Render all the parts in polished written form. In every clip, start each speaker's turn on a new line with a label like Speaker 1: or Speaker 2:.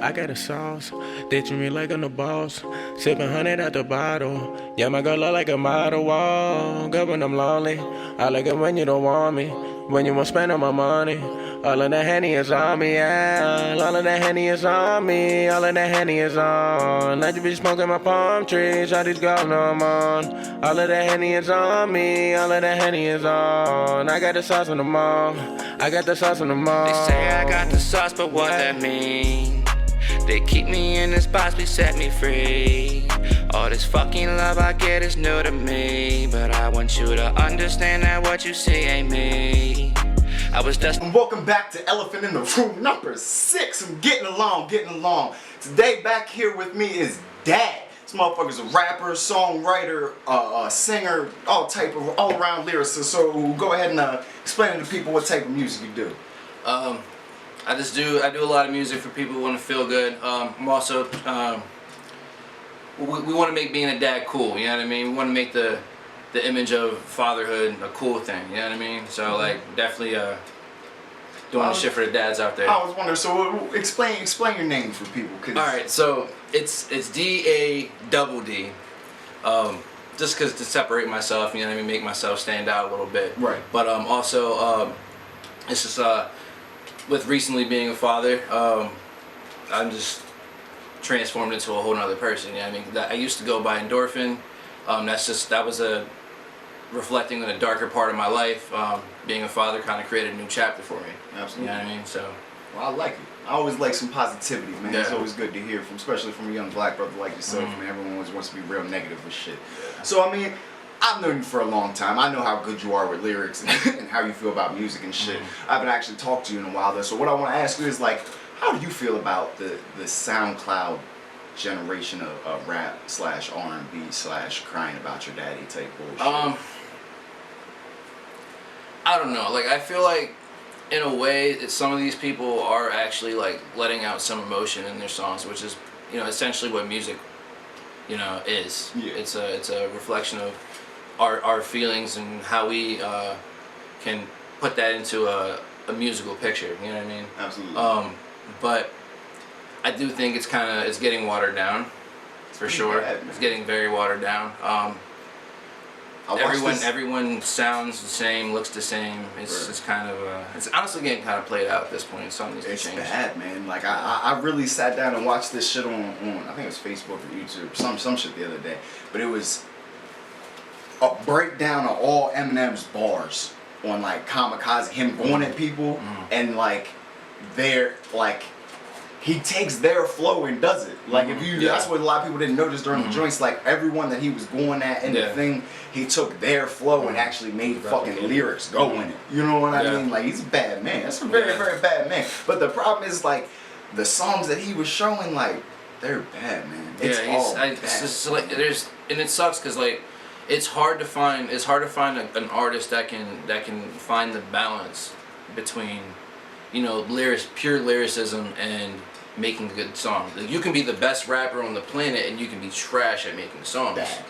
Speaker 1: I got a sauce, ditching me like I'm the boss. Sipping 100 out the bottle. Yeah, my girl look like a model wall. Good when I'm lonely. I like it when you don't want me. When you want to spend all my money. All of that Henny is on me, yeah. All of that Henny is on me. All of that Henny is on. Let you be smoking my palm trees. All these girls know I'm on. All of that Henny is on me. All of that Henny is on. I got the sauce on the mall. I got the sauce on the mall.
Speaker 2: They say I got the sauce, but what that mean? They keep me in this box, please set me free. All this fucking love I get is new to me, but I want you to understand that what you see ain't me. I was just.
Speaker 3: And welcome back to Elephant in the Room number 6. I'm getting along. Today back here with me is DADD. This motherfucker's a rapper, songwriter, singer, all-around lyricist. So go ahead and explain to people what type of music you do.
Speaker 2: I do a lot of music for people who want to feel good. I'm also, we want to make being a dad cool, you know what I mean? We want to make the image of fatherhood a cool thing, you know what I mean? So like, definitely doing the shit for the dads out there.
Speaker 3: I was wondering, so explain your name for people.
Speaker 2: Alright, so it's DADD, just cause to separate myself, you know what I mean, make myself stand out a little bit.
Speaker 3: Right.
Speaker 2: But also, it's just, with recently being a father, I'm just transformed into a whole nother person. You know what I mean? I used to go by Endorphin. That was a reflecting on a darker part of my life. Being a father kind of created a new chapter for me.
Speaker 3: Absolutely.
Speaker 2: You know what I mean? So.
Speaker 3: Well, I like it. I always like some positivity, man.
Speaker 2: Yeah.
Speaker 3: It's always good to hear from, especially from a young black brother like yourself. Man, everyone always wants to be real negative with shit. Yeah. So I mean, I've known you for a long time. I know how good you are with lyrics and how you feel about music and shit. I haven't actually talked to you in a while though. So what I want to ask you is like, how do you feel about the SoundCloud generation of rap / R&B / crying about your daddy type bullshit?
Speaker 2: I don't know. Like I feel like in a way some of these people are actually like letting out some emotion in their songs, which is, you know, essentially what music, you know, is.
Speaker 3: Yeah.
Speaker 2: It's a reflection of our feelings and how we can put that into a musical picture, you know what I mean?
Speaker 3: Absolutely.
Speaker 2: But I do think it's getting watered down, for sure.
Speaker 3: Bad,
Speaker 2: it's getting very watered down. Everyone sounds the same, looks the same. It's kind of it's honestly getting kind of played out at this point. Something needs to change.
Speaker 3: It's bad, man. Like I really sat down and watched this shit on I think it was Facebook or YouTube, some shit the other day. But it was a breakdown of all Eminem's bars on like Kamikaze, him going at people and like he takes their flow and does it. Like that's what a lot of people didn't notice during the joints. Like everyone that he was going at in the thing, he took their flow and actually made fucking lyrics go in it. You know what I mean? Like he's a bad man. That's a very, very bad man. But the problem is like the songs that he was showing, like they're bad, man. It's all bad.
Speaker 2: It's just like and it sucks because like it's hard to find an artist that can find the balance between, you know, pure lyricism and making a good song. Like, you can be the best rapper on the planet and you can be trash at making songs.
Speaker 3: Bad.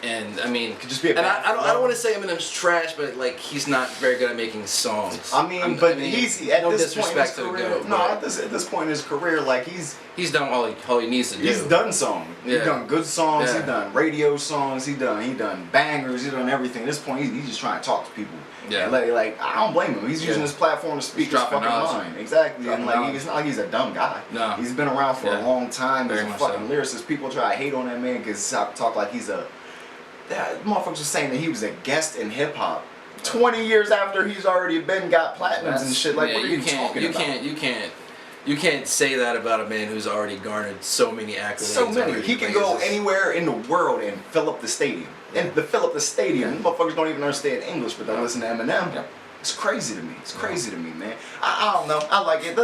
Speaker 2: And I mean,
Speaker 3: could just be a bad
Speaker 2: I don't want to say Eminem's trash, but like he's not very good at making songs.
Speaker 3: He's at
Speaker 2: no
Speaker 3: this point in his
Speaker 2: disrespect to the
Speaker 3: career.
Speaker 2: goat.
Speaker 3: No, at this point in his career, like he's
Speaker 2: done all he needs to do.
Speaker 3: He's done songs.
Speaker 2: Yeah.
Speaker 3: He's done good songs.
Speaker 2: Yeah.
Speaker 3: He's done radio songs. He done bangers. He done everything. At this point, he's just trying to talk to people.
Speaker 2: Yeah.
Speaker 3: And like I don't blame him. He's using his platform to speak his fucking mind. Exactly. And like it's not like he's a dumb guy.
Speaker 2: No.
Speaker 3: He's been around for a long time. He's
Speaker 2: Very
Speaker 3: a
Speaker 2: much
Speaker 3: fucking
Speaker 2: so.
Speaker 3: lyricist. People try to hate on that man because talk like he's a. That motherfuckers was saying that he was a guest in hip hop 20 years after he's already got platinums and shit. Like, what are you talking about?
Speaker 2: You can't say that about a man who's already garnered so many accolades.
Speaker 3: So many. He can go anywhere in the world and fill up the stadium. And to fill up the stadium, motherfuckers don't even understand English, but they listen to Eminem.
Speaker 2: Yeah.
Speaker 3: It's crazy to me. It's crazy to me, man. I don't know. I like it.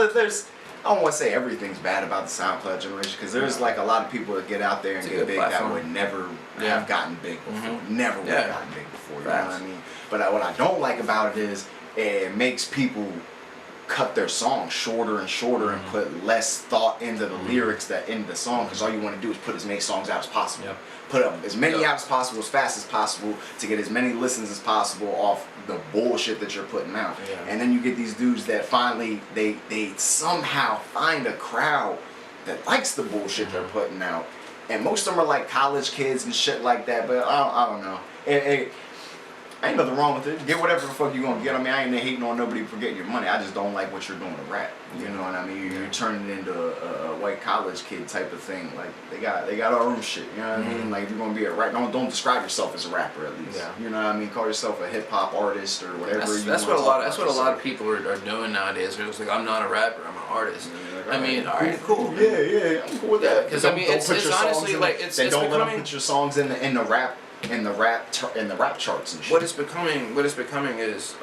Speaker 3: I don't want to say everything's bad about the SoundCloud generation because there's like a lot of people that get out there and get big that would never have gotten big before. Never would have gotten big before. You know what I mean? But what I don't like about it is it makes people cut their songs shorter and shorter and put less thought into the lyrics that in the song because all you want to do is put as many songs out as possible.
Speaker 2: Yep.
Speaker 3: Put up as many out as possible, as fast as possible to get as many listens as possible off the bullshit that you're putting out.
Speaker 2: Yeah.
Speaker 3: And then you get these dudes that finally they somehow find a crowd that likes the bullshit they're putting out, and most of them are like college kids and shit like that. But I don't know. Ain't nothing wrong with it. Get whatever the fuck you gonna get. I mean, I ain't hating on nobody for getting your money. I just don't like what you're doing to rap. You know what I mean? You're turning it into a white college kid type of thing. Like they got our own shit. You know what I mean? Like if you're gonna be a rap, don't describe yourself as a rapper at least.
Speaker 2: Yeah.
Speaker 3: You know what I mean? Call yourself a hip hop artist or whatever.
Speaker 2: That's what a lot of people are doing nowadays. They're just like, I'm not a rapper, I'm an artist.
Speaker 3: Like,
Speaker 2: I mean, all right, cool.
Speaker 3: Yeah, I'm cool with that.
Speaker 2: Because I mean, it's honestly like it's
Speaker 3: don't
Speaker 2: becoming,
Speaker 3: let them put your songs in the rap charts and shit.
Speaker 2: What it's becoming is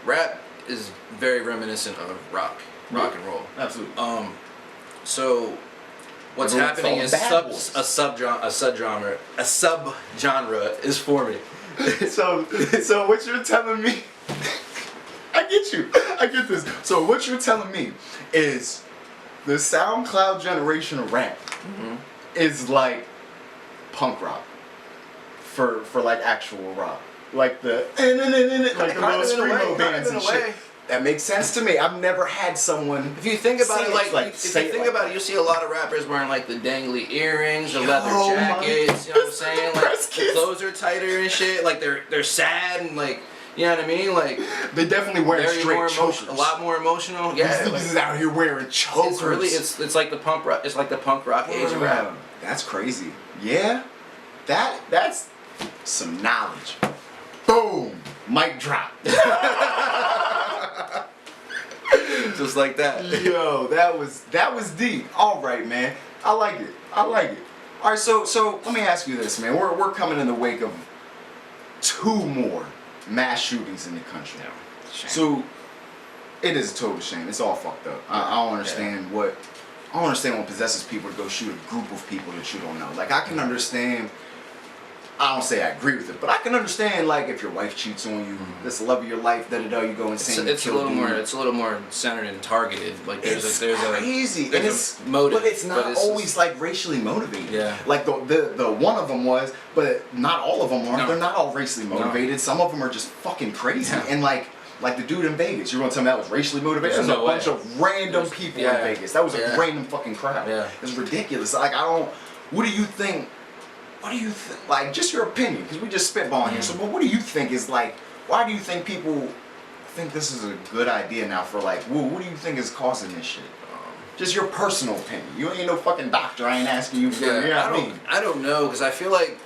Speaker 2: rap is very reminiscent of rock and roll.
Speaker 3: Absolutely.
Speaker 2: So what's happening is a subgenre is forming.
Speaker 3: so what you're telling me, I get this. So what you're telling me is the SoundCloud generation of rap is like punk rock for like actual rock, like the like the little screamo bands and shit. That makes sense to me. I've never had someone.
Speaker 2: If you think about it, you see a lot of rappers wearing like the dangly earrings, the leather jackets. You know what I'm saying? Like the clothes are tighter and shit. Like they're sad and like, you know what I mean? Like
Speaker 3: they definitely wearing straight chokers.
Speaker 2: A lot more emotional. Yeah,
Speaker 3: these niggas is out here wearing chokers.
Speaker 2: It's really it's like the punk rock. It's like the punk rock age of rap.
Speaker 3: That's crazy. Yeah, that's some knowledge. Boom, mic drop.
Speaker 2: Just like that.
Speaker 3: Yo, that was deep. All right, man. I like it. All right, so let me ask you this, man. We're coming in the wake of 2 more mass shootings in the country.
Speaker 2: Yeah.
Speaker 3: So it is a total shame. It's all fucked up. I don't understand what possesses people to go shoot a group of people that you don't know. Like I can understand. I don't say I agree with it, but I can understand like if your wife cheats on you, that's the love of your life, you go insane.
Speaker 2: It's a little more centered and targeted. Like there's
Speaker 3: crazy.
Speaker 2: There's a motive,
Speaker 3: but it's not always like racially motivated.
Speaker 2: Yeah.
Speaker 3: Like the one of them was, but not all of them are.
Speaker 2: No.
Speaker 3: They're not all racially motivated. No. Some of them are just fucking crazy. Yeah. And like the dude in Vegas, you're gonna tell me that was racially motivated? There's a bunch of random people in Vegas. That was a random fucking crowd.
Speaker 2: Yeah.
Speaker 3: It's ridiculous. Like what do you think? Like, just your opinion, because we just spitballing here. So, but what do you think is like? Why do you think people think this is a good idea now? For like, what do you think is causing this shit? Just your personal opinion. You ain't no fucking doctor. I ain't asking you. You know what I mean?
Speaker 2: I don't know, because I feel like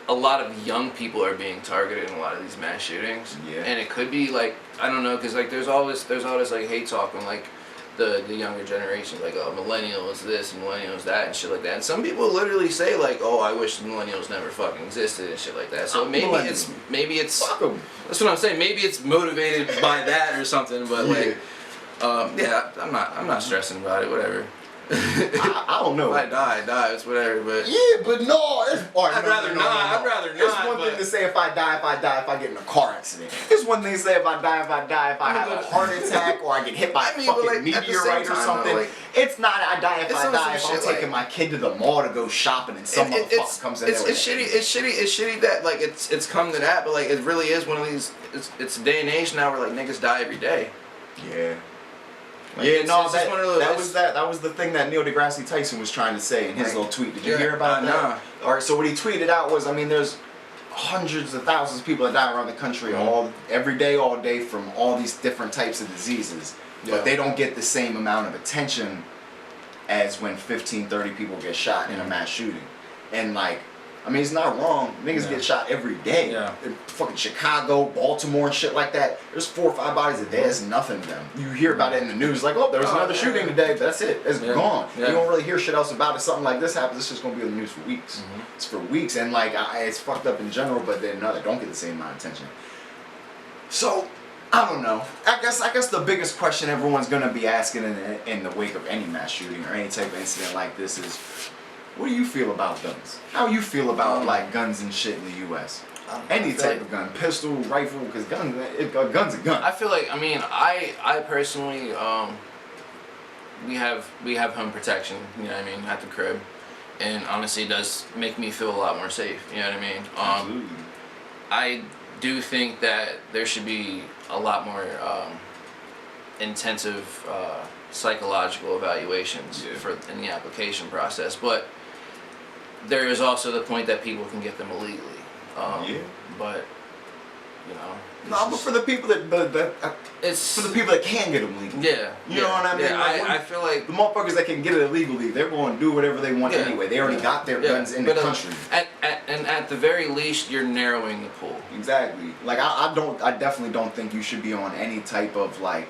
Speaker 2: a lot of young people are being targeted in a lot of these mass shootings.
Speaker 3: Yeah.
Speaker 2: And it could be like, I don't know, because like there's always like hate talk when like the younger generation, like, oh, millennials this and millennials that and shit like that. And some people literally say like, oh, I wish millennials never fucking existed and shit like that. So maybe it's
Speaker 3: fuck 'em.
Speaker 2: That's what I'm saying. Maybe it's motivated by that or something. But like, I'm not stressing about it. Whatever.
Speaker 3: I don't know.
Speaker 2: If I die, it's whatever. But
Speaker 3: yeah, but no,
Speaker 2: I'd rather not. I'd rather not.
Speaker 3: It's one thing to say if I get in a car accident. It's one thing to say if I have a heart attack or I get hit by a fucking meteorite or something. Like, it's not I die if I'm taking my kid to the mall to go shopping and some motherfucker comes in there.
Speaker 2: It's shitty that like it's come to that, but like it really is one of these. It's a day and age now where like niggas die every day.
Speaker 3: Yeah. Like that was the thing that Neil deGrasse Tyson was trying to say in his little tweet. Did you hear about that?
Speaker 2: Nah.
Speaker 3: All right, so what he tweeted out was, I mean, there's hundreds of thousands of people that die around the country every day, all day from all these different types of diseases, but they don't get the same amount of attention as when 15, 30 people get shot in a mass shooting. And like, I mean, it's not wrong. Niggas get shot every day.
Speaker 2: Yeah.
Speaker 3: In fucking Chicago, Baltimore, and shit like that. There's 4 or 5 bodies a day. That's nothing to them. You hear about it in the news, like, oh, there was another shooting today. But that's it. It's gone. Yeah. You don't really hear shit else about it. Something like this happens, it's just gonna be on the news for weeks. It's for weeks, and like, it's fucked up in general. But then no, they don't get the same amount of attention. So I don't know. I guess the biggest question everyone's gonna be asking in the wake of any mass shooting or any type of incident like this is, what do you feel about guns? How you feel about like guns and shit in the U.S.? Any type of gun, pistol, rifle, because gun's a gun.
Speaker 2: I feel like, I mean, I personally, we have home protection, you know what I mean, at the crib, and honestly, it does make me feel a lot more safe. You know what I mean?
Speaker 3: Absolutely.
Speaker 2: I do think that there should be a lot more intensive psychological evaluations in the application process, but there is also the point that people can get them illegally. But you know,
Speaker 3: but for the people it's for the people that can get them legally. You know what I mean?
Speaker 2: I feel like
Speaker 3: the motherfuckers that can get it illegally, they're going to do whatever they want anyway. They already got their guns in the country.
Speaker 2: At the very least, you're narrowing the pool.
Speaker 3: Exactly. Like I definitely don't think you should be on any type of like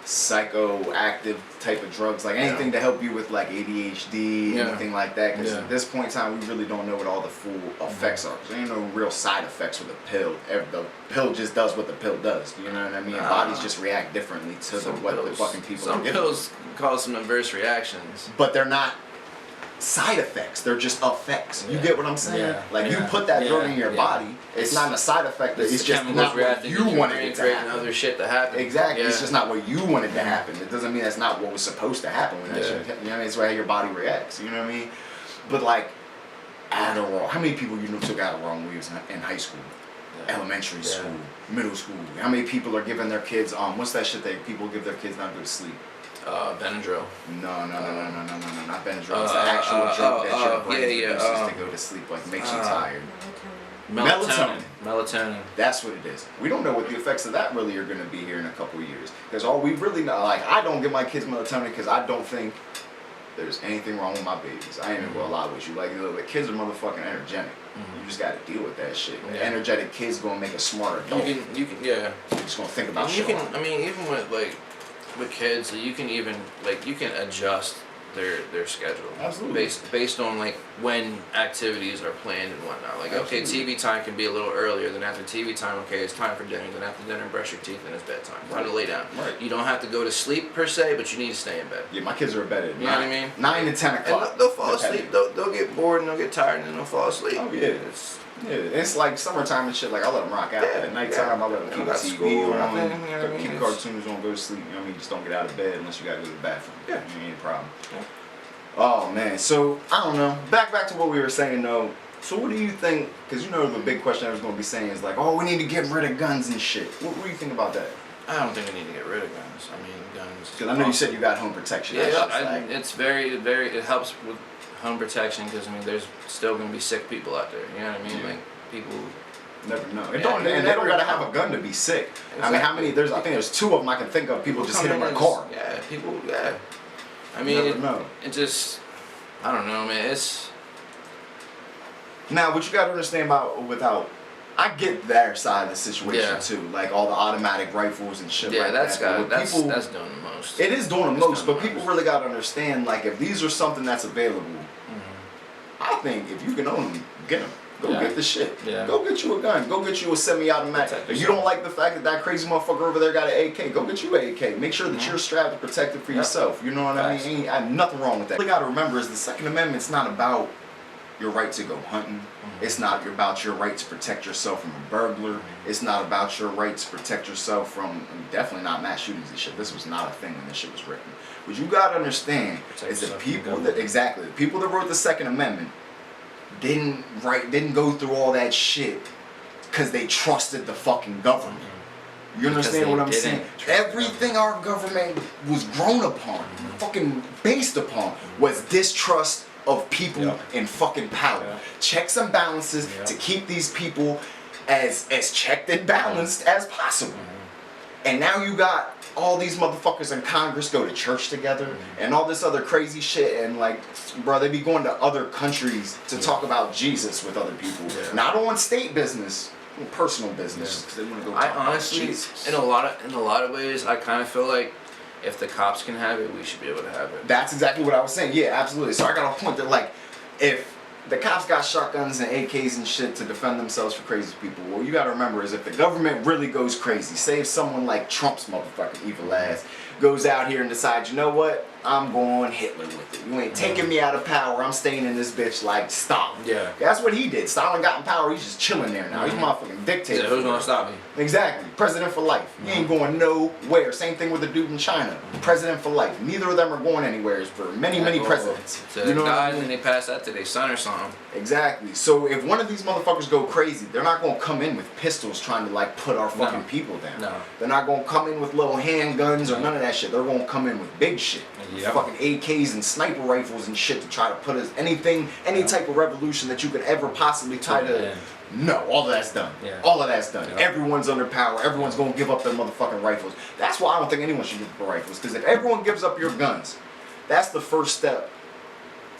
Speaker 3: psychoactive type of drugs, like anything to help you with like ADHD, anything like that. Because at this point in time, we really don't know what all the full effects are. There ain't no real side effects with the pill. The pill just does what the pill does. You know what I mean? Bodies just react differently to what the fucking people are giving.
Speaker 2: Some pills cause some adverse reactions,
Speaker 3: but they're not side effects. They're just effects. You get what I'm saying? Like you put that drug in your body, it's not a side effect. It's just not what you wanted it to happen.
Speaker 2: Other shit to happen.
Speaker 3: Exactly. It's just not what you wanted to happen. It doesn't mean that's not what was supposed to happen when that shit. You know what I mean? It's why your body reacts. You know what I mean? But like Adderall. How many people you know took Adderall when we was in high school, elementary school, middle school? How many people are giving their kids what's that shit that people give their kids not to go to sleep?
Speaker 2: Benadryl.
Speaker 3: No, not Benadryl. It's an actual drug that your brain uses to go to sleep, like makes you tired.
Speaker 2: Melatonin.
Speaker 3: That's what it is. We don't know what the effects of that really are going to be here in a couple of years. Because all we really know, like, I don't give my kids melatonin because I don't think there's anything wrong with my babies. I ain't even gonna lie with you. Like, the kids are motherfucking energetic. You just gotta deal with that shit. Energetic kids gonna make a smarter adult.
Speaker 2: You can,
Speaker 3: You're just gonna think about shit.
Speaker 2: I mean, even with kids, you can adjust their schedule.
Speaker 3: Absolutely.
Speaker 2: Based on like when activities are planned and whatnot. Like okay, TV time can be a little earlier than after TV time. Okay, it's time for dinner. Then after dinner, brush your teeth and it's bedtime. Time to lay down.
Speaker 3: Right.
Speaker 2: You don't have to go to sleep per se, but you need to stay in bed.
Speaker 3: Yeah, my kids are in bed at
Speaker 2: you know what I mean?
Speaker 3: 9 to 10 o'clock.
Speaker 2: And they'll fall asleep. They'll get bored and they'll get tired and then they'll fall asleep.
Speaker 3: Oh yeah. It's like summertime and shit. Like I let them rock out. At nighttime, I let them keep the TV on, keep cartoons on, go to sleep. You know what I mean? Just don't get out of bed unless you gotta go to the bathroom. Ain't a problem. Oh man, so I don't know. Back to what we were saying though. So what do you think? Because you know the big question I was going to be saying is like, oh, we need to get rid of guns and shit. What do you think about that?
Speaker 2: I don't think we need to get rid of guns. I mean, guns.
Speaker 3: Because I know you said you got home protection.
Speaker 2: It's very. It helps with home protection because I mean, there's still going to be sick people out there. You know what I mean? Like people.
Speaker 3: Never know. And they don't gotta have a gun to be sick. Exactly. I mean, how many? I think there's 2 of them I can think of. People just hit them in a car.
Speaker 2: People. I mean, it just, I don't know, man. It's
Speaker 3: now what you got to understand about I get their side of the situation too, like all the automatic rifles and shit like that.
Speaker 2: That's doing the most.
Speaker 3: It is doing the most, but people really got to understand, like, if these are something that's available, I think if you can own them, get them. Go get the shit. Go get you a gun. Go get you a semi-automatic. If you don't like the fact that crazy motherfucker over there got an AK, go get you an AK. Make sure that you're strapped and protected for yourself. You know what I mean? I have nothing wrong with that. What you gotta remember is the Second Amendment's not about your right to go hunting. It's not about your right to protect yourself from a burglar. It's not about your right to protect yourself from, definitely not mass shootings and shit. This was not a thing when this shit was written. What you gotta understand is the people the people that wrote the Second Amendment didn't go through all that shit because they trusted the fucking government. You understand what I'm saying? Everything our government was grown upon, fucking based upon, was distrust of people in fucking power. Checks and balances to keep these people as checked and balanced as possible. And now you got all these motherfuckers in Congress go to church together and all this other crazy shit, and like, bro, they be going to other countries to talk about Jesus with other people, not on state business, personal business. Because they want to go.
Speaker 2: I honestly, in a lot of ways, I kind of feel like if the cops can have it, we should be able to have it.
Speaker 3: That's exactly what I was saying. Yeah, absolutely. So I got a point that like, if the cops got shotguns and AKs and shit to defend themselves for crazy people, what you gotta remember is if the government really goes crazy, say if someone like Trump's motherfucking evil ass goes out here and decides, you know what, I'm going Hitler with it. You ain't taking me out of power. I'm staying in this bitch like Stalin.
Speaker 2: Yeah.
Speaker 3: That's what he did. Stalin got in power. He's just chilling there now. He's motherfucking dictator.
Speaker 2: Yeah, who's gonna stop me?
Speaker 3: Exactly. President for life. He ain't going nowhere. Same thing with the dude in China. President for life. Neither of them are going anywhere for many presidents.
Speaker 2: So you know guys, and they pass that to their son or something.
Speaker 3: Exactly. So if one of these motherfuckers go crazy, they're not gonna come in with pistols trying to like put our fucking people down.
Speaker 2: No.
Speaker 3: They're not gonna come in with little handguns or none of that shit. They're gonna come in with big shit.
Speaker 2: Yep.
Speaker 3: Fucking AKs and sniper rifles and shit to try to put us any type of revolution that you could ever possibly try to. No, all of that's done.
Speaker 2: Yeah.
Speaker 3: All of that's done.
Speaker 2: Yep.
Speaker 3: Everyone's under power. Everyone's gonna give up their motherfucking rifles. That's why I don't think anyone should give up their rifles. Because if everyone gives up your guns, that's the first step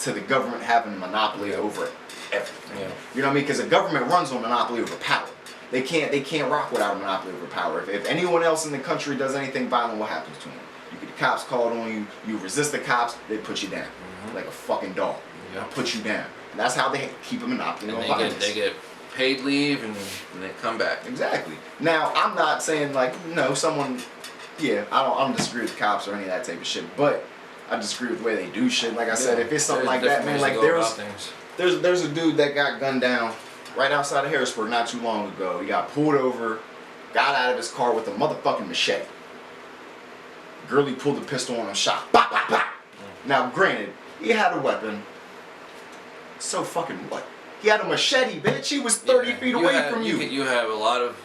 Speaker 3: to the government having a monopoly over everything.
Speaker 2: Yeah.
Speaker 3: You know what I mean? Because the government runs on monopoly over power. They can't rock without a monopoly over power. If anyone else in the country does anything violent, what happens to them? You get the cops called on you. You resist the cops, they put you down like a fucking dog.
Speaker 2: Yep.
Speaker 3: Put you down. And that's how they keep a monopoly on violence.
Speaker 2: They get paid leave and they come back.
Speaker 3: Exactly. Now I'm not saying like no someone. Yeah, I don't disagree with the cops or any of that type of shit, but I disagree with the way they do shit. Like I said, if it's something like that, man, like there's a dude that got gunned down right outside of Harrisburg not too long ago. He got pulled over, got out of his car with a motherfucking machete. Girlie pulled the pistol on him, shot. Bop, bop, bop. Now, granted, he had a weapon. So fucking what? He had a machete, bitch. He was 30 feet away from you.
Speaker 2: You have a lot of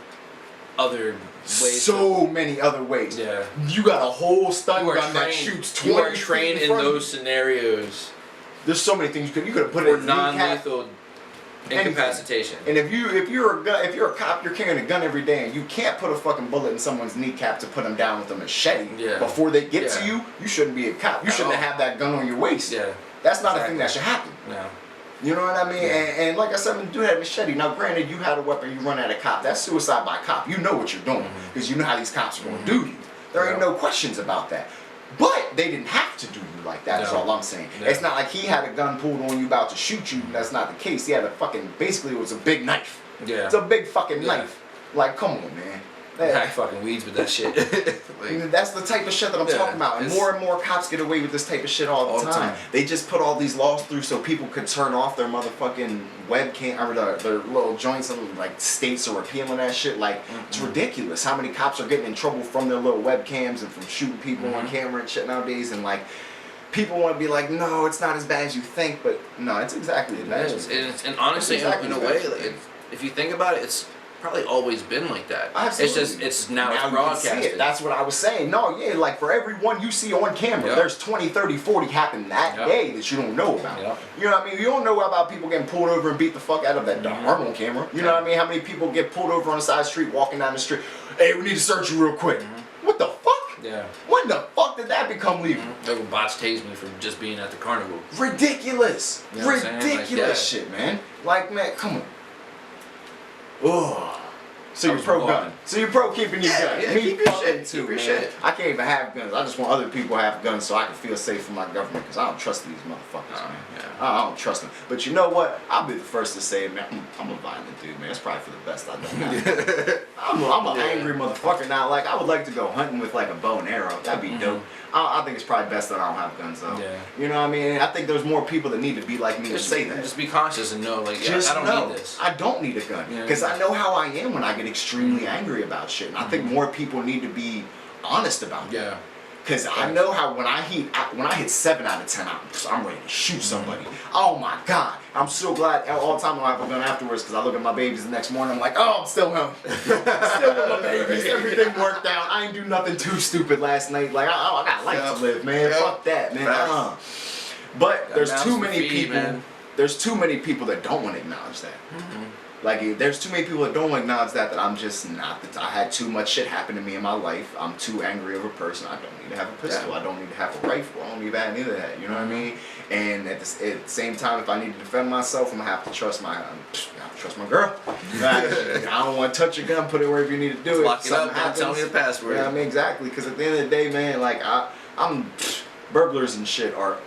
Speaker 2: other ways.
Speaker 3: So many other ways.
Speaker 2: Yeah.
Speaker 3: You got a whole stun gun that shoots 20
Speaker 2: You are trained in those scenarios.
Speaker 3: There's so many things you could put
Speaker 2: for
Speaker 3: in
Speaker 2: non-lethal incapacitation.
Speaker 3: And if you're a cop, you're carrying a gun every day, and you can't put a fucking bullet in someone's kneecap to put them down with a machete before they get to you. You shouldn't be a cop. You shouldn't have that gun on your waist.
Speaker 2: Yeah.
Speaker 3: That's not a thing that should happen.
Speaker 2: No.
Speaker 3: You know what I mean? And like I said, when the dude had a machete, now granted, you had a weapon, you run at a cop. That's suicide by cop. You know what you're doing because you know how these cops are going to do you. There ain't no questions about that. But they didn't have to do you like that, is all I'm saying. No. It's not like he had a gun pulled on you about to shoot you. That's not the case. He had a fucking, basically it was a big knife.
Speaker 2: Yeah.
Speaker 3: It's a big fucking knife. Like, come on, man.
Speaker 2: Hack fucking weeds with that shit.
Speaker 3: That's the type of shit that I'm talking about. And more cops get away with this type of shit all the time. They just put all these laws through so people could turn off their motherfucking webcam, or their little joints, and like states are repealing that shit. Like, it's ridiculous how many cops are getting in trouble from their little webcams and from shooting people on camera and shit nowadays. And like, people want to be like, no, it's not as bad as you think, but no, it's exactly as bad as you think.
Speaker 2: And honestly, in a way, like, if you think about it, it's probably always been like that.
Speaker 3: Absolutely.
Speaker 2: It's now it's broadcasted.
Speaker 3: That's what I was saying. No, yeah, like for every one you see on camera, there's 20, 30, 40 happen that day that you don't know about. You know what I mean? You don't know about people getting pulled over and beat the fuck out of that arm on camera. You know what I mean? How many people get pulled over on the side of the street, walking down the street? Hey, we need to search you real quick. What the fuck?
Speaker 2: Yeah.
Speaker 3: When the fuck did that become legal?
Speaker 2: Like bots tased me for just being at the carnival.
Speaker 3: Ridiculous.
Speaker 2: You know
Speaker 3: Ridiculous shit, man. Like, man, come on. Ugh. So you're pro gun. So you're pro keeping your gun.
Speaker 2: Yeah,
Speaker 3: Me
Speaker 2: keep your shit.
Speaker 3: too,
Speaker 2: Keep your
Speaker 3: man.
Speaker 2: shit.
Speaker 3: I can't even have guns. I just want other people to have guns so I can feel safe from my government, because I don't trust these motherfuckers, man.
Speaker 2: Yeah.
Speaker 3: I don't trust them. But you know what? I'll be the first to say, man, I'm a violent dude, man. It's probably for the best I don't. I'm an angry motherfucker now. Like, I would like to go hunting with like a bow and arrow. That'd be dope. I think it's probably best that I don't have guns though. Yeah. You know what I mean? I think there's more people that need to be like me to say that.
Speaker 2: Just be conscious and know, like, I don't need this.
Speaker 3: I don't need a gun because I know how I am when I get extremely angry about shit. And I think more people need to be honest about that. Because I know how when I hit 7 out of 10, I'm ready to shoot somebody. Oh my God. I'm so glad all the time I have a gun afterwards, because I look at my babies the next morning, I'm like, oh, I'm still home. Still with my babies. Everything worked out. I ain't do nothing too stupid last night. Like, I got life to live, man. Fuck that, man. But there's too many people. Man. There's too many people that don't want to acknowledge that. Like, there's too many people that don't acknowledge that I'm just not. I had too much shit happen to me in my life. I'm too angry of a person. I don't need to have a pistol. I don't need to have a rifle. I don't need to have any of that. You know what I mean? And at the same time, if I need to defend myself, I'm gonna have to trust my girl. I don't want to touch your gun. Put it wherever you need to do it.
Speaker 2: Lock it up. Don't tell me the password.
Speaker 3: Yeah, I mean, exactly. Because at the end of the day, man, like burglars and shit are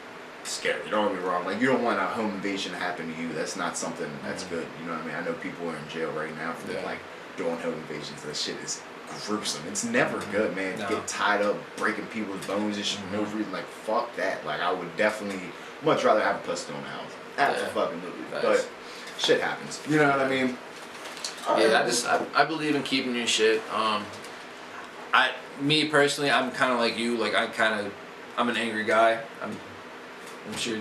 Speaker 3: scary. Don't get me wrong. Like, you don't want a home invasion to happen to you. That's not something that's good. You know what I mean? I know people are in jail right now for like doing home invasions. That shit is gruesome. It's never good, man.
Speaker 2: No.
Speaker 3: Get tied up, breaking people's bones and shit for no reason. Like, fuck that. Like, I would definitely much rather have a pussy on the house. Absolutely. But shit happens. You know what I mean?
Speaker 2: I believe in keeping your shit. Me personally, I'm kind of like you. Like I'm an angry guy. I'm sure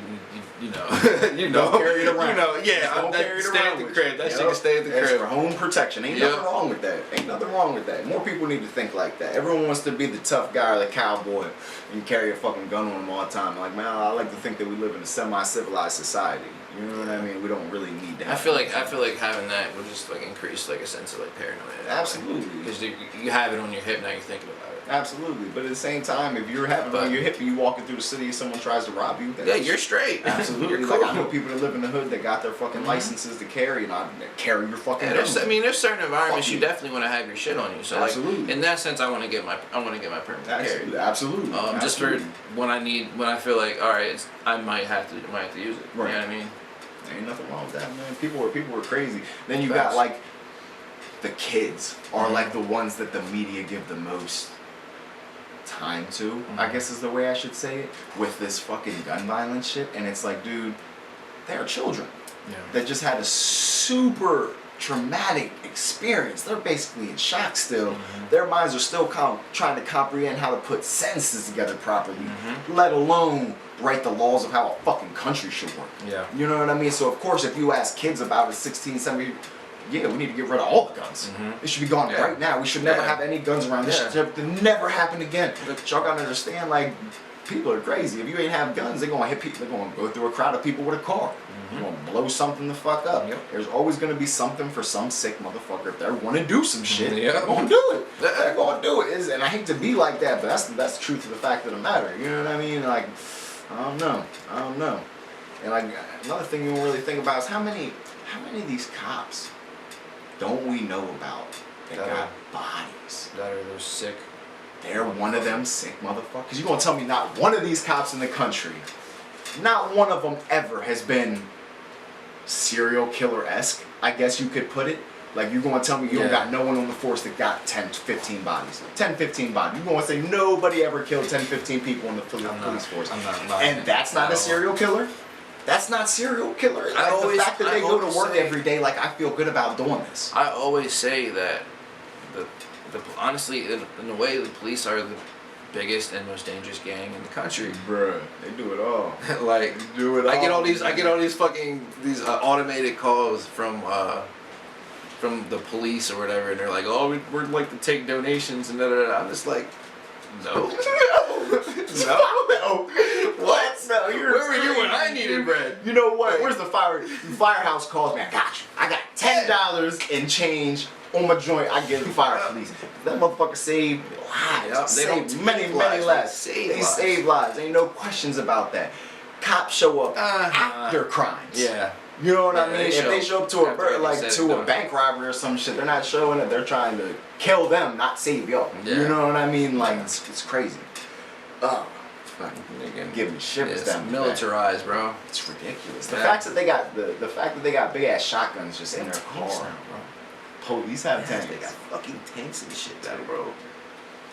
Speaker 2: you know. You know.
Speaker 3: Don't carry it around.
Speaker 2: You know, yeah.
Speaker 3: Don't carry it
Speaker 2: stay
Speaker 3: around
Speaker 2: at the
Speaker 3: with
Speaker 2: crib.
Speaker 3: you.
Speaker 2: That shit can stay at the
Speaker 3: That's
Speaker 2: crib.
Speaker 3: for home protection. Ain't nothing wrong with that. Ain't nothing wrong with that. More people need to think like that. Everyone wants to be the tough guy or the cowboy and carry a fucking gun on them all the time. Like, man, I like to think that we live in a semi-civilized society. You know what I mean? We don't really need to have
Speaker 2: I feel like having that will just like increase like a sense of like paranoia.
Speaker 3: Absolutely.
Speaker 2: Because you have it on your hip now. You're thinking about it.
Speaker 3: Absolutely, but at the same time, if you're having it on your hip and you walking through the city and someone tries to rob you, then
Speaker 2: you're straight.
Speaker 3: Absolutely.
Speaker 2: You're
Speaker 3: Like,
Speaker 2: cool.
Speaker 3: I know people that live in the hood that got their fucking licenses to carry, and I carry your fucking gun.
Speaker 2: There's certain environments
Speaker 3: Fuck
Speaker 2: you
Speaker 3: you.
Speaker 2: definitely want to have your shit on you. So
Speaker 3: Absolutely.
Speaker 2: like in that sense, I want to get my permit to carry.
Speaker 3: Absolutely.
Speaker 2: Just for when I feel like all right, I might have to use it.
Speaker 3: Right.
Speaker 2: You know what I mean?
Speaker 3: There ain't nothing wrong with that, man. People are crazy. Then you got like the kids are like the ones that the media give the most time to, I guess is the way I should say it, with this fucking gun violence shit. And it's like, dude, they're children that just had a super traumatic experience. They're basically in shock still. Their minds are still trying to comprehend how to put sentences together properly, let alone write the laws of how a fucking country should work.
Speaker 2: Yeah.
Speaker 3: You know what I mean? So of course, if you ask kids about it, 16, 17, yeah, we need to get rid of all the guns. It should be gone right now. We should never have any guns around. This should never happen again. But y'all gotta understand, like, people are crazy. If you ain't have guns, they're gonna hit people. They're gonna go through a crowd of people with a car. They're gonna blow something the fuck up. There's always gonna be something for some sick motherfucker. If they wanna do some shit, they're gonna do it. They're gonna do it. And I hate to be like that, but that's the truth of the fact of the matter. You know what I mean? Like, I don't know. And like another thing you don't really think about is how many of these cops don't we know about that got bodies?
Speaker 2: That are those sick.
Speaker 3: They're one of them sick motherfuckers. You gonna tell me not one of these cops in the country, not one of them ever has been serial killer-esque, I guess you could put it. Like, you gonna tell me you don't got no one on the force that got 10, 15 bodies. 10, 15 bodies. You gonna say nobody ever killed 10, 15 people in the police force.
Speaker 2: I'm not
Speaker 3: and that's not a serial killer? That's not serial killer. Like, the fact that they go to work every day, like, I feel good about doing this.
Speaker 2: I always say that honestly, in a way, the police are the biggest and most dangerous gang in the country.
Speaker 3: Bruh, they do it all.
Speaker 2: Like,
Speaker 3: They do it all.
Speaker 2: I get all these fucking automated calls from the police or whatever, and they're like, oh, we're like to take donations and da da da. I'm just like, no.
Speaker 3: No. What? No,
Speaker 2: where were you when I needed bread?
Speaker 3: You know what? Where's the firehouse calls me? I got you. I got $10 in change on my joint. I give the fire police. That motherfucker saved lives.
Speaker 2: They don't
Speaker 3: Saved many lives. They save lives. Ain't no questions about that. Cops show up after crimes.
Speaker 2: Yeah.
Speaker 3: You know what I mean? If they show up to
Speaker 2: a
Speaker 3: a bank robbery or some shit, they're not showing it. They're trying to kill them, not save y'all.
Speaker 2: Yeah.
Speaker 3: You know what I mean? Like, it's crazy. Give me shivers
Speaker 2: it's
Speaker 3: down.
Speaker 2: militarized, bro.
Speaker 3: It's ridiculous. The fact that they got the fact that they got big ass shotguns just in their car. Police have tanks.
Speaker 2: They got fucking tanks and shit, bro.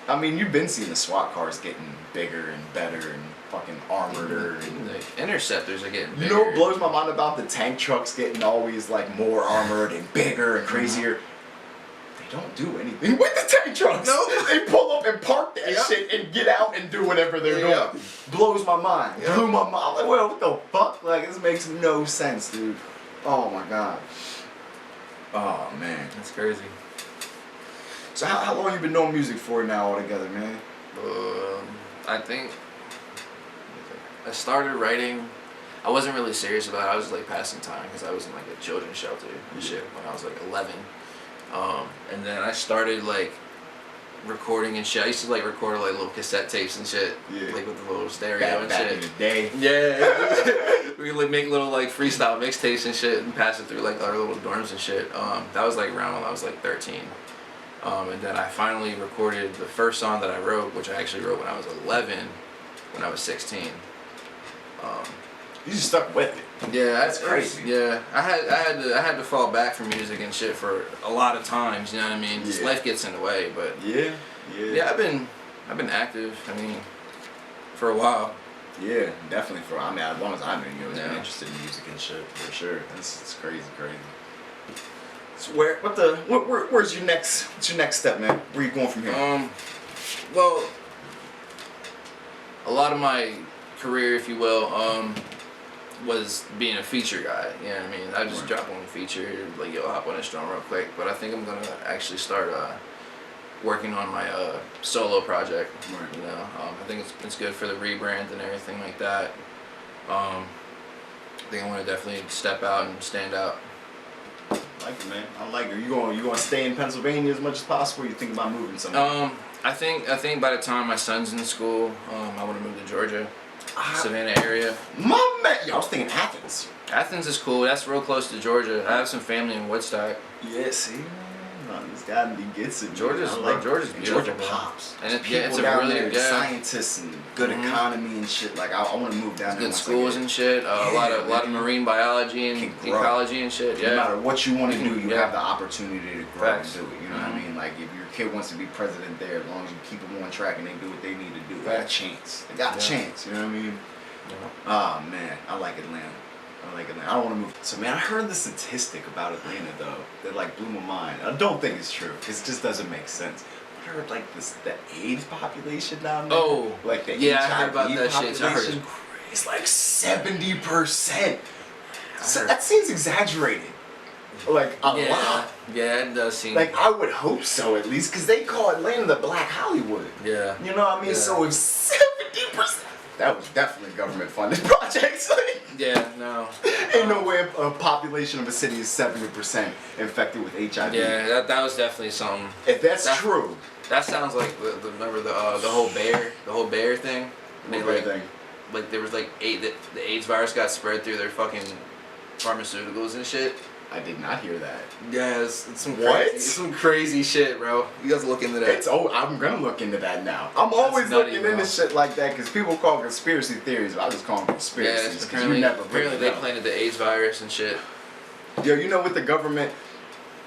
Speaker 3: I mean, you've been seeing the SWAT cars getting bigger and better and fucking armored.
Speaker 2: The interceptors are getting bigger.
Speaker 3: You know what blows my mind about the tank trucks getting always like more armored and bigger and crazier? They don't do anything with the tank trucks. No, they pull up and park that shit and get out and do whatever they're doing. Blows my mind. Blew my mind. I'm like, well, what the fuck? Like, this makes no sense, dude. Oh my god. Oh man,
Speaker 2: that's crazy.
Speaker 3: So how long you been doing music for now altogether, man?
Speaker 2: I think I started writing. I wasn't really serious about it. I was like passing time because I was in like a children's shelter and shit when I was like 11. And then I started like recording and shit. I used to like record like little cassette tapes and shit, like with the little stereo and
Speaker 3: back
Speaker 2: shit.
Speaker 3: In the day.
Speaker 2: Yeah, we like make little like freestyle mixtapes and shit and pass it through like our little dorms and shit. That was like around when I was like 13. And then I finally recorded the first song that I wrote, which I actually wrote when I was 11, when I was 16.
Speaker 3: You just stuck with it.
Speaker 2: Yeah,
Speaker 3: That's crazy.
Speaker 2: Yeah, I had to fall back from music and shit for a lot of times. You know what I mean? Just life gets in the way, but yeah. I've been active. I mean, for a while.
Speaker 3: Yeah, definitely I mean, as long as I've been, been interested in music and shit for sure. It's crazy. So where's your next step, man? Where you going from here?
Speaker 2: Well, a lot of my career, if you will, was being a feature guy. You know what I mean? I just drop on a feature, like, yo, hop on this drum real quick. But I think I'm gonna actually start working on my solo project.
Speaker 3: Right.
Speaker 2: You know, I think it's good for the rebrand and everything like that. I think I want to definitely step out and stand out.
Speaker 3: I like it, man. I like it. You going to stay in Pennsylvania as much as possible? Or you think about moving somewhere?
Speaker 2: I think by the time my son's in school, I want to move to Georgia, Savannah area.
Speaker 3: My man, yo, I was thinking Athens.
Speaker 2: Athens is cool. That's real close to Georgia. I have some family in Woodstock.
Speaker 3: Yeah, see, this guy gets it.
Speaker 2: Georgia's beautiful.
Speaker 3: Georgia pops.
Speaker 2: And
Speaker 3: it's
Speaker 2: a
Speaker 3: down
Speaker 2: really
Speaker 3: there, scientists and good economy and shit. Like I want to move down there.
Speaker 2: Good schools and shit. A lot of marine biology and ecology and shit. Yeah.
Speaker 3: No matter what you want to do, you have the opportunity to grow and do it. You know what I mean? Like if your kid wants to be president there, as long as you keep them on track and they do what they need to do, they got a chance. They got a chance. You know what I mean? Oh man, I like Atlanta. I don't want to move. So man, I heard the statistic about Atlanta though that like blew my mind. I don't think it's true because it just doesn't make sense. I heard like the AIDS population down there.
Speaker 2: Oh,
Speaker 3: like the
Speaker 2: I
Speaker 3: HIV
Speaker 2: heard about that
Speaker 3: population.
Speaker 2: shit. I heard
Speaker 3: it's like 70%. So that seems exaggerated. Like a lot.
Speaker 2: Yeah, it does seem.
Speaker 3: Like I would hope so at least because they call Atlanta the Black Hollywood.
Speaker 2: Yeah.
Speaker 3: You know what I mean?
Speaker 2: Yeah.
Speaker 3: So if 70%. That was definitely government funded projects.
Speaker 2: Yeah, no.
Speaker 3: Ain't no way a population of a city is 70% infected with HIV.
Speaker 2: Yeah, that was definitely something.
Speaker 3: If that's true.
Speaker 2: That sounds like remember the whole bear thing. Like there was like the AIDS virus got spread through their fucking pharmaceuticals and shit.
Speaker 3: I did not hear that.
Speaker 2: Yeah, it's some crazy shit, bro. You guys look into that.
Speaker 3: I'm gonna look into that now. I'm always looking into shit like that because people call conspiracy theories, but I just call them conspiracies because you never
Speaker 2: apparently they planted the AIDS virus and shit.
Speaker 3: Yo, you know what the government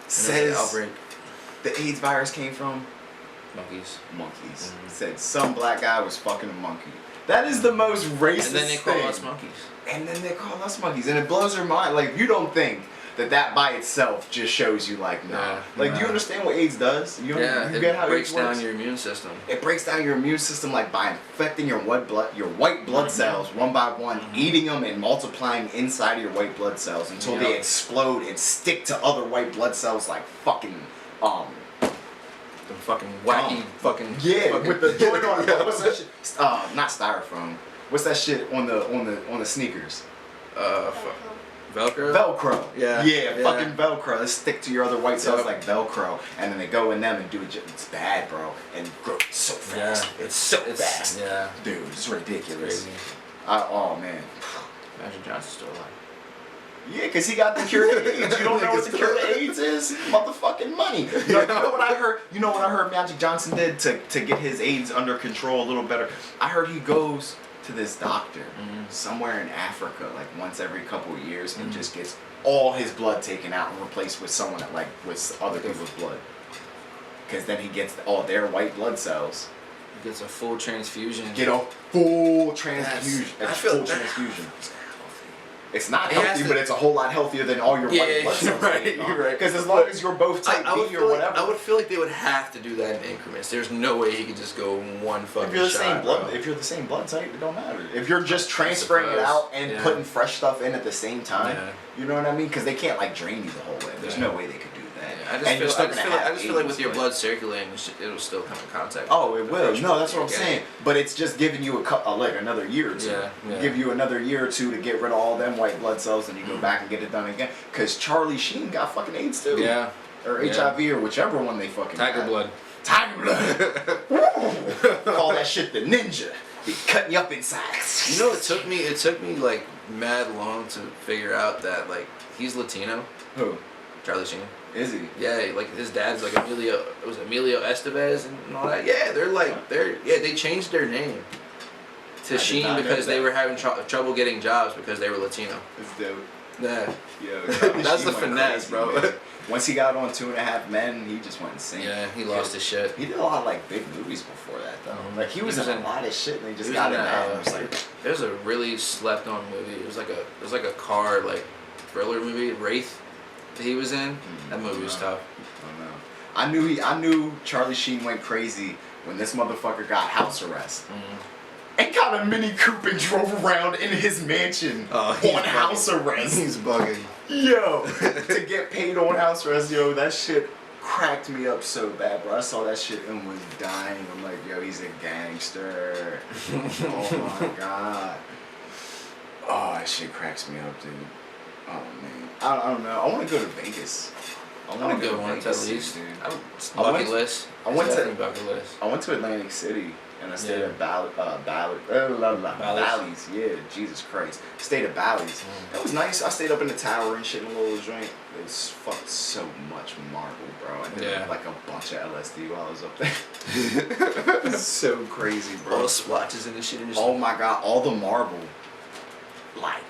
Speaker 3: says
Speaker 2: outbreak.
Speaker 3: The AIDS virus came from?
Speaker 2: Monkeys.
Speaker 3: Mm-hmm. Said some black guy was fucking a monkey. That is the most racist
Speaker 2: And then they call us monkeys.
Speaker 3: And it blows your mind. Like, you don't think that by itself just shows you, like, nah. Do you understand what AIDS does? You get how
Speaker 2: it breaks
Speaker 3: AIDS works?
Speaker 2: down your immune system.
Speaker 3: It breaks down your immune system, like, by infecting your white blood cells one by one, eating them and multiplying inside of your white blood cells until they explode and stick to other white blood cells like fucking,
Speaker 2: the fucking wacky fucking
Speaker 3: with the joint on it. What's that shit? Not styrofoam. What's that shit on the sneakers?
Speaker 2: Velcro.
Speaker 3: Yeah, fucking Velcro. They stick to your other white cells like Velcro, and then they go in them and do it. It's bad, bro, and it grows so fast.
Speaker 2: Yeah,
Speaker 3: it's so fast.
Speaker 2: Yeah,
Speaker 3: dude, it's ridiculous.
Speaker 2: Crazy.
Speaker 3: Oh man.
Speaker 2: Magic Johnson's still alive.
Speaker 3: Yeah, because he got the cure to AIDS. You don't know what the cure to AIDS is? Motherfucking money. You know what I heard? You know what I heard Magic Johnson did to get his AIDS under control a little better? I heard he goes to this doctor somewhere in Africa like once every couple of years and just gets all his blood taken out and replaced with someone that with other people's blood. Because then he gets all their white blood cells.
Speaker 2: He gets a full transfusion.
Speaker 3: Get a full transfusion. Transfusion. It's not healthy, but it's a whole lot healthier than all your white blood cells.
Speaker 2: You're right.
Speaker 3: Because as long as you're both type B or whatever.
Speaker 2: I would feel like they would have to do that in increments. There's no way he could just go one fucking
Speaker 3: if you're the
Speaker 2: shot,
Speaker 3: same blood, if you're the same blood type, it don't matter. If you're just transferring it out and putting fresh stuff in at the same time, you know what I mean? Because they can't like drain you the whole way. There's no way they could do that.
Speaker 2: I just feel like with your blood circulating, it'll still come in contact.
Speaker 3: Oh, it will. No, that's what I'm saying. But it's just giving you like another year or two. Give you another year or two to get rid of all them white blood cells, and you go back and get it done again. Because Charlie Sheen got fucking AIDS too.
Speaker 2: Yeah.
Speaker 3: Or HIV or whichever one they fucking
Speaker 2: Tiger blood.
Speaker 3: Tiger blood. Call that shit the ninja. Be cutting you up inside.
Speaker 2: You know, it took me like mad long to figure out that like he's Latino.
Speaker 3: Who?
Speaker 2: Charlie Sheen.
Speaker 3: Is he?
Speaker 2: Yeah, like his dad's like Emilio Estevez and all that. Yeah, they changed their name. to Sheen because they were having trouble getting jobs because they were Latino.
Speaker 3: It's dope.
Speaker 2: Yeah.
Speaker 3: Yo,
Speaker 2: that's the finesse,
Speaker 3: crazy,
Speaker 2: bro.
Speaker 3: Man. Once he got on 2.5 Men, he just went insane.
Speaker 2: Yeah, he lost his shit.
Speaker 3: He did a lot of like big movies before that though. Like he was in a lot of shit, and he just got in that. And was like,
Speaker 2: there's a really slept on movie. It was like a car like thriller movie, Wraith, that he was in. That movie was tough.
Speaker 3: I knew Charlie Sheen went crazy when this motherfucker got house arrest. And got a Mini Coupe and drove around in his mansion on house arrest.
Speaker 2: He's bugging.
Speaker 3: Yo, to get paid on house arrest, yo, that shit cracked me up so bad, bro. I saw that shit and was dying. I'm like, yo, he's a gangster. Oh my god. Oh, that shit cracks me up, dude. Oh man, I don't know. I want to go to Vegas. I want to go to Vegas,
Speaker 2: at least.
Speaker 3: dude.
Speaker 2: Bucket list.
Speaker 3: I went to Atlantic City. And I stayed at Bally's. Yeah, Jesus Christ. Stayed at Bally's. That was nice. I stayed up in the tower and shit in a little joint. It was fucked so much marble, bro. I did like a bunch of LSD while I was up there. It's so crazy, bro.
Speaker 2: All the splotches and the shit.
Speaker 3: Oh my god, all the marble. Like,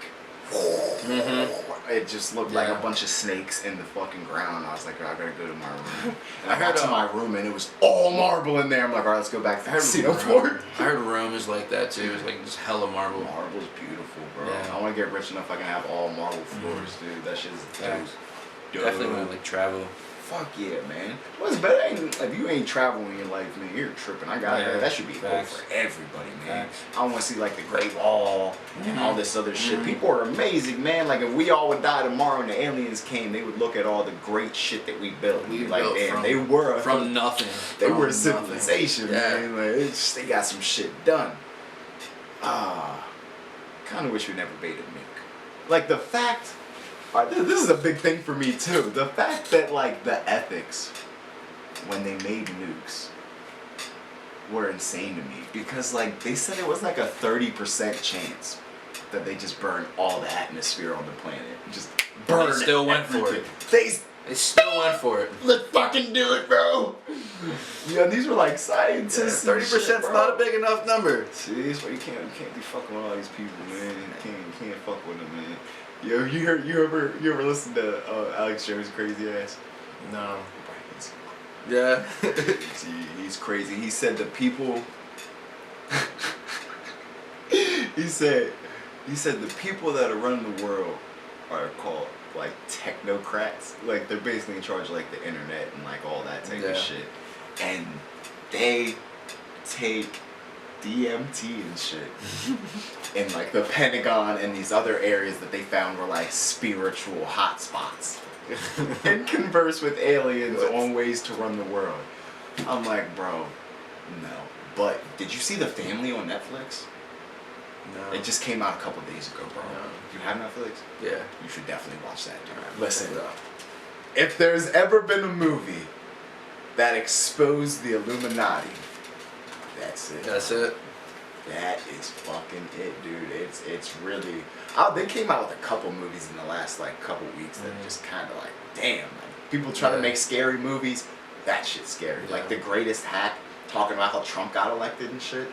Speaker 3: it just looked like a bunch of snakes in the fucking ground. I was like, oh, I gotta go to my room. And I got to my room and it was all marble in there. I'm like, all right, let's go back to the casino floor.
Speaker 2: I heard Rome is like that too. It's like just hella marble.
Speaker 3: Marble's beautiful, bro.
Speaker 2: Yeah.
Speaker 3: I want to get rich enough I can have all marble floors, dude. That shit's dope.
Speaker 2: Definitely want to like travel.
Speaker 3: Fuck yeah, man. What's better? If you ain't traveling in your life, man, you're tripping. I got it. That should be cool for everybody, man. I want to see like the Great Wall and all this other shit. People are amazing, man. Like if we all would die tomorrow and the aliens came, they would look at all the great shit that we built. We like, damn, they were
Speaker 2: from nothing.
Speaker 3: They were a civilization, man. Like, they got some shit done. Kind of wish we never made a nuke. Like the fact. This is a big thing for me too. The fact that like the ethics when they made nukes were insane to me because like they said it was like a 30% chance that they just burn all the atmosphere on the planet. Just burn.
Speaker 2: They still went for it.
Speaker 3: They
Speaker 2: still went for it.
Speaker 3: Let's fucking do it, bro. Yeah, these were like scientists.
Speaker 2: 30%'s not a big enough number.
Speaker 3: See, that's why you can't be fucking with all these people, man. You can't fuck with them, man. Yo, you ever listen to Alex Jones' crazy ass?
Speaker 2: No. Yeah.
Speaker 3: He's crazy. He said the people. he said the people that are running the world are called like technocrats. Like they're basically in charge of like the internet and like all that type of shit. And they take DMT and shit in like the Pentagon and these other areas that they found were like spiritual hotspots and converse with aliens on ways to run the world. I'm like, bro, no. But did you see The Family on Netflix?
Speaker 2: No.
Speaker 3: It just came out a couple days ago, bro.
Speaker 2: No.
Speaker 3: You have Netflix?
Speaker 2: Yeah.
Speaker 3: You should definitely watch that, dude. Listen, if there's ever been a movie that exposed the Illuminati, that's it.
Speaker 2: That's it.
Speaker 3: That is fucking it, dude. It's really. They came out with a couple movies in the last like couple weeks that just kind of like, damn. Like, people try to make scary movies. That shit's scary. Like The Greatest Hack, talking about how Trump got elected and shit.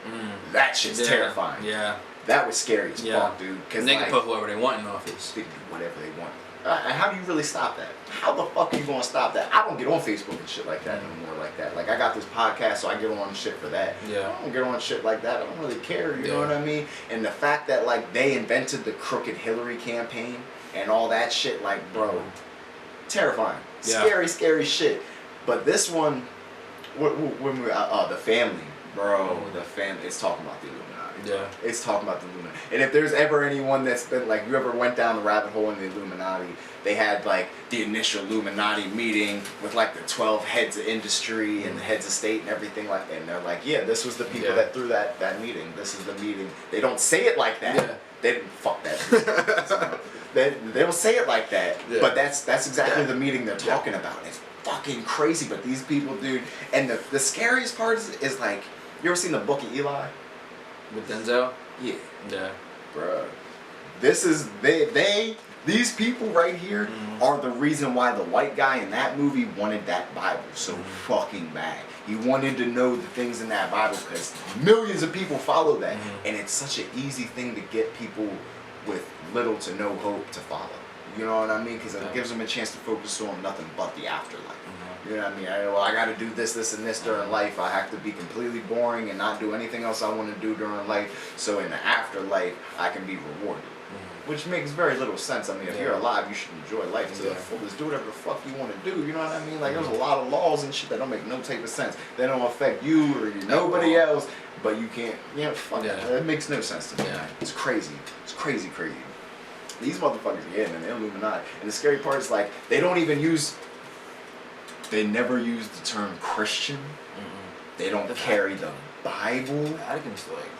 Speaker 3: That shit's terrifying.
Speaker 2: Yeah.
Speaker 3: That was scary as fuck, dude. Cause
Speaker 2: they can put whoever they want in office.
Speaker 3: They can do whatever they want. And how do you really stop that? How the fuck are you gonna stop that? I don't get on Facebook and shit like that anymore. Like that. Like I got this podcast, so I get on shit for that.
Speaker 2: Yeah.
Speaker 3: I don't get on shit like that. I don't really care. You know what I mean? And the fact that like they invented the crooked Hillary campaign and all that shit, like bro, terrifying, scary shit. But this one, when we The Family, bro, The Family, it's talking about the Illuminati.
Speaker 2: Yeah.
Speaker 3: It's talking about the Illuminati. And if there's ever anyone that's been like, you ever went down the rabbit hole in the Illuminati, they had like the initial Illuminati meeting with like the 12 heads of industry and the heads of state and everything like that. And they're like, yeah, this was the people that threw that meeting. This is the meeting. They don't say it like that. Yeah. They didn't fuck that. they don't say it like that. Yeah. But that's exactly the meeting they're talking about. It's fucking crazy. But these people, dude, and the scariest part is like, you ever seen the Book of Eli?
Speaker 2: With Denzel?
Speaker 3: Yeah.
Speaker 2: Yeah.
Speaker 3: Bruh. These people right here are the reason why the white guy in that movie wanted that Bible so fucking bad. He wanted to know the things in that Bible because millions of people follow that. And it's such an easy thing to get people with little to no hope to follow. You know what I mean? Because it gives them a chance to focus on nothing but the afterlife. You know what I mean? I got to do this, and this during life. I have to be completely boring and not do anything else I want to do during life. So in the afterlife, I can be rewarded. Which makes very little sense. I mean, if you're alive, you should enjoy life to the fullest. Do whatever the fuck you want to do. You know what I mean? Like, there's a lot of laws and shit that don't make no type of sense. They don't affect you or nobody else, but you can't. You know, fuck that. That makes no sense to me. It's crazy. It's crazy. These motherfuckers, man, they're Illuminati. And the scary part is, like, they never use the term Christian. They don't carry the Bible.
Speaker 2: Vatican's like...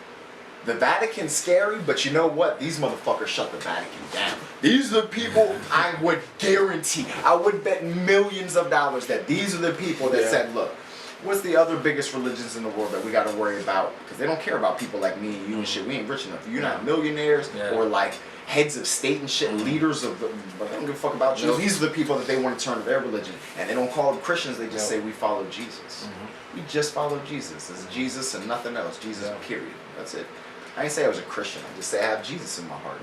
Speaker 3: The Vatican's scary, but you know what? These motherfuckers shut the Vatican down. These are the people I would guarantee, I would bet millions of dollars that these are the people that said, look, what's the other biggest religions in the world that we got to worry about? Because they don't care about people like me and you and shit. We ain't rich enough. You're not millionaires or like heads of state and shit, leaders of the, but they don't give a fuck about you. These are the people that they want to turn to their religion. And they don't call them Christians, they just say we follow Jesus. We just follow Jesus. It's Jesus and nothing else. Jesus, period. That's it. I didn't say I was a Christian. I just say I have Jesus in my heart.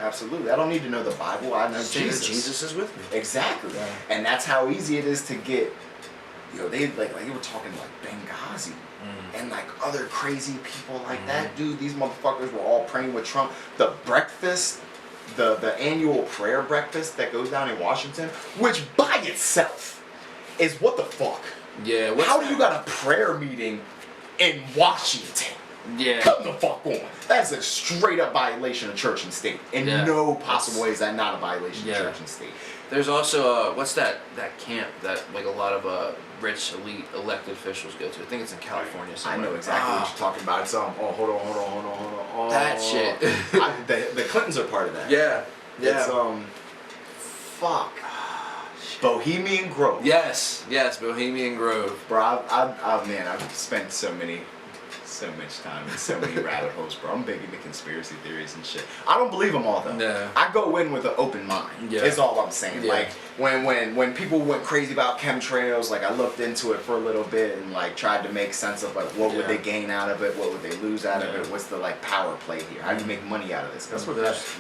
Speaker 3: Absolutely. I don't need to know the Bible. I know Jesus.
Speaker 2: Jesus is with me.
Speaker 3: Exactly. And that's how easy it is to get. They were talking like Benghazi and like other crazy people like that. Dude, these motherfuckers were all praying with Trump. The breakfast, the annual prayer breakfast that goes down in Washington, which by itself is what the fuck.
Speaker 2: Yeah.
Speaker 3: How do you got a prayer meeting in Washington?
Speaker 2: Yeah.
Speaker 3: Come the fuck on. That's a straight up violation of church and state. In no possible way is that not a violation of church and state.
Speaker 2: There's also what's that camp that like a lot of rich elite elected officials go to? I think it's in California somewhere.
Speaker 3: I know exactly what you're talking about. It's hold on.
Speaker 2: That shit.
Speaker 3: The Clintons are part of that.
Speaker 2: Yeah.
Speaker 3: It's fuck. Bohemian Grove.
Speaker 2: Yes, Bohemian Grove.
Speaker 3: Bro, I've spent so much time in so many rabbit holes, bro. I'm big into conspiracy theories and shit. I don't believe them all though.
Speaker 2: No.
Speaker 3: I go in with an open mind. Is all I'm saying. Like when people went crazy about chemtrails, like I looked into it for a little bit and like tried to make sense of like what would they gain out of it, what would they lose out of it, what's the like power play here? How do you make money out of this? That's what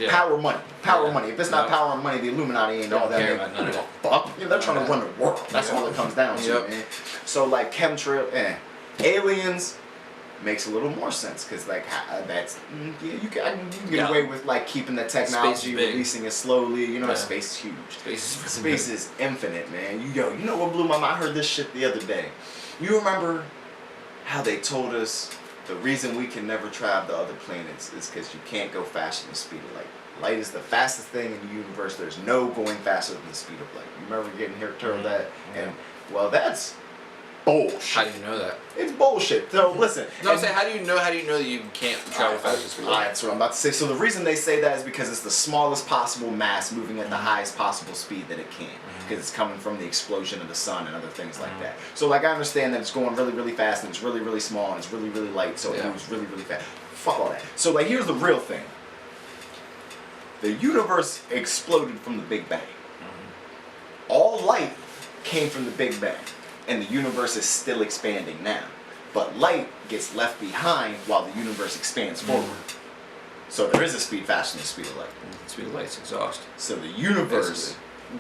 Speaker 3: power money. Money. If it's not power and money, the Illuminati ain't all that. They fuck. They're trying to run the world. That's all it comes down to, man. So like chemtrail, aliens. Makes a little more sense because like that's you can get away with like keeping the technology, releasing it slowly. You know, space is huge. Space is infinite, man. You know what blew my mind? I heard this shit the other day. You remember how they told us the reason we can never travel to other planets is because you can't go faster than the speed of light. Light is the fastest thing in the universe. There's no going faster than the speed of light. You remember getting here told that? And well, that's bullshit.
Speaker 2: How do you know that?
Speaker 3: It's bullshit. So listen.
Speaker 2: No, I'm saying how do you know that you can't travel faster?
Speaker 3: That's what I'm about to say. So the reason they say that is because it's the smallest possible mass moving at the highest possible speed that it can. Because it's coming from the explosion of the sun and other things like that. So like I understand that it's going really, really fast and it's really, really small and it's really, really light, so it moves really, really fast. Fuck all that. So like here's the real thing. The universe exploded from the Big Bang. All light came from the Big Bang. And the universe is still expanding now. But light gets left behind while the universe expands forward. So there is a speed faster than the speed of light.
Speaker 2: The speed of light's exhaust.
Speaker 3: So the universe,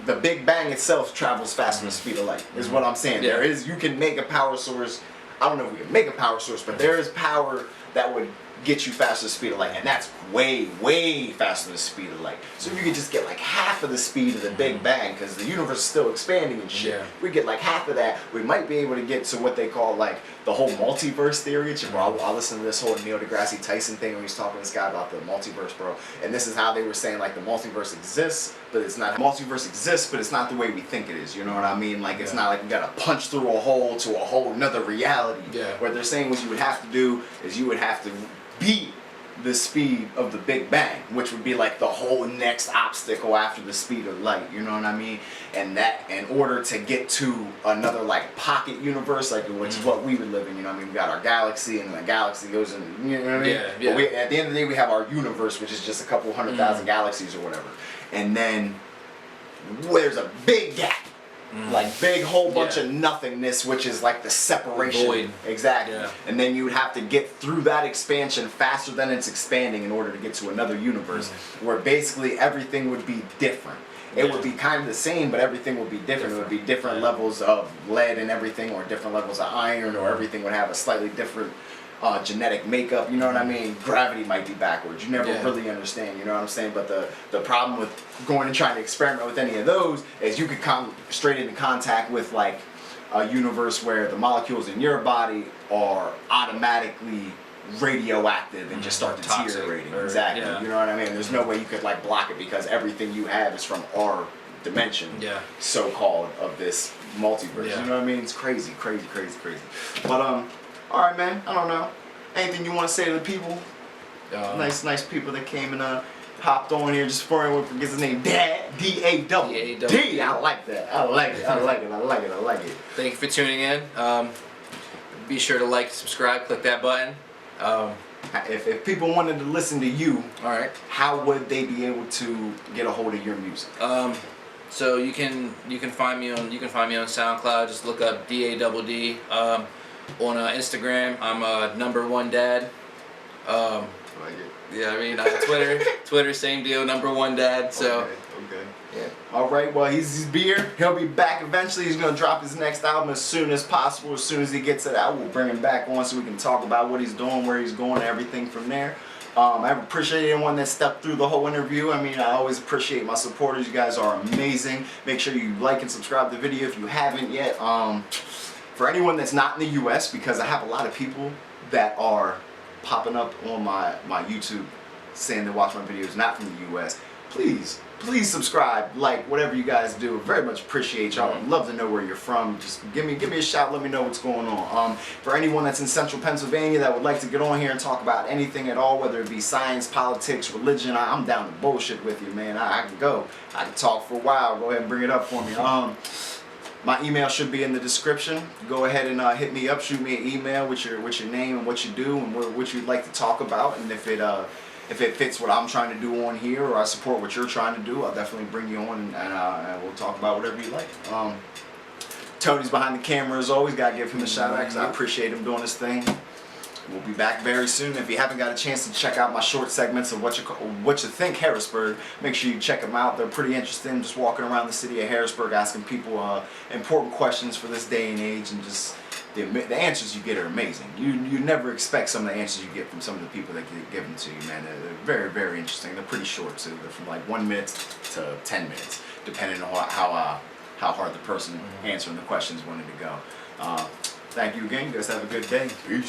Speaker 3: the Big Bang itself travels faster than the speed of light, is what I'm saying. There is, you can make a power source, I don't know if we can make a power source, but there is power that would get you faster than the speed of light, and that's way, way faster than the speed of light. So if you could just get like half of the speed of the Big Bang, because the universe is still expanding and shit, we get like half of that, we might be able to get to what they call like the whole multiverse theory. Bro, I listened to this whole Neil deGrasse Tyson thing when he was talking to this guy about the multiverse, bro, and this is how they were saying like the multiverse exists, but it's not. Multiverse exists, but it's not the way we think it is. You know what I mean? Like it's not like we gotta punch through a hole to a whole nother reality. What they're saying was you would have to do is you would have to beat the speed of the Big Bang, which would be like the whole next obstacle after the speed of light, you know what I mean? And that, in order to get to another like pocket universe, like which is what we would live in, you know what I mean? We got our galaxy, and the galaxy goes in, you know what I mean?
Speaker 2: Yeah.
Speaker 3: But at the end of the day, we have our universe, which is just a couple 100,000 galaxies or whatever. And then there's a big gap. Like big whole bunch of nothingness, which is like the separation.
Speaker 2: Void.
Speaker 3: Exactly.
Speaker 2: Yeah.
Speaker 3: And then you would have to get through that expansion faster than it's expanding in order to get to another universe where basically everything would be different. It would be kind of the same, but everything would be different. It would be different levels of lead and everything, or different levels of iron, or everything would have a slightly different genetic makeup, you know what I mean? Gravity might be backwards. You never really understand, you know what I'm saying? But the problem with going and trying to experiment with any of those is you could come straight into contact with like a universe where the molecules in your body are automatically radioactive and just start deteriorating. Exactly. You know what I mean? There's no way you could like block it because everything you have is from our dimension, so-called, of this multiverse. You know what I mean? It's crazy. But all right, man. I don't know. Anything you want to say to the people? Nice people that came and hopped on here just for him. Forget his name, DADD. D-A-D-D. I like that. I like it.
Speaker 2: Thank you for tuning in. Be sure to like, subscribe, click that button.
Speaker 3: If people wanted to listen to you, how would they be able to get a hold of your music?
Speaker 2: So you can find me on SoundCloud. Just look up DADD. On Instagram, I'm number one dad. Yeah, I mean Twitter, same deal, number one dad. So.
Speaker 3: Okay. Yeah. All right. Well, he's here. He'll be back eventually. He's gonna drop his next album as soon as possible. As soon as he gets it out, we'll bring him back on so we can talk about what he's doing, where he's going, and everything from there. I appreciate anyone that stepped through the whole interview. I mean, I always appreciate my supporters. You guys are amazing. Make sure you like and subscribe to the video if you haven't yet. For anyone that's not in the U.S., because I have a lot of people that are popping up on my YouTube saying they watch my videos not from the U.S., please subscribe, like, whatever you guys do. Very much appreciate y'all. I'd love to know where you're from. Just give me a shout. Let me know what's going on. For anyone that's in central Pennsylvania that would like to get on here and talk about anything at all, whether it be science, politics, religion, I'm down to bullshit with you, man. I can go. I can talk for a while. Go ahead and bring it up for me. My email should be in the description. Go ahead and hit me up. Shoot me an email with your name and what you do and what you'd like to talk about. And if it fits what I'm trying to do on here, or I support what you're trying to do, I'll definitely bring you on and we'll talk about whatever you like. Tony's behind the camera as always. Gotta give him a shout out because I appreciate him doing his thing. We'll be back very soon. If you haven't got a chance to check out my short segments of what you think Harrisburg, make sure you check them out. They're pretty interesting. Just walking around the city of Harrisburg, asking people important questions for this day and age, and just the answers you get are amazing. You never expect some of the answers you get from some of the people that get given to you, man. They're very, very interesting. They're pretty short too. They're from like 1 minute to 10 minutes, depending on how hard the person answering the questions wanted to go. Thank you again. You guys have a good day. Peace.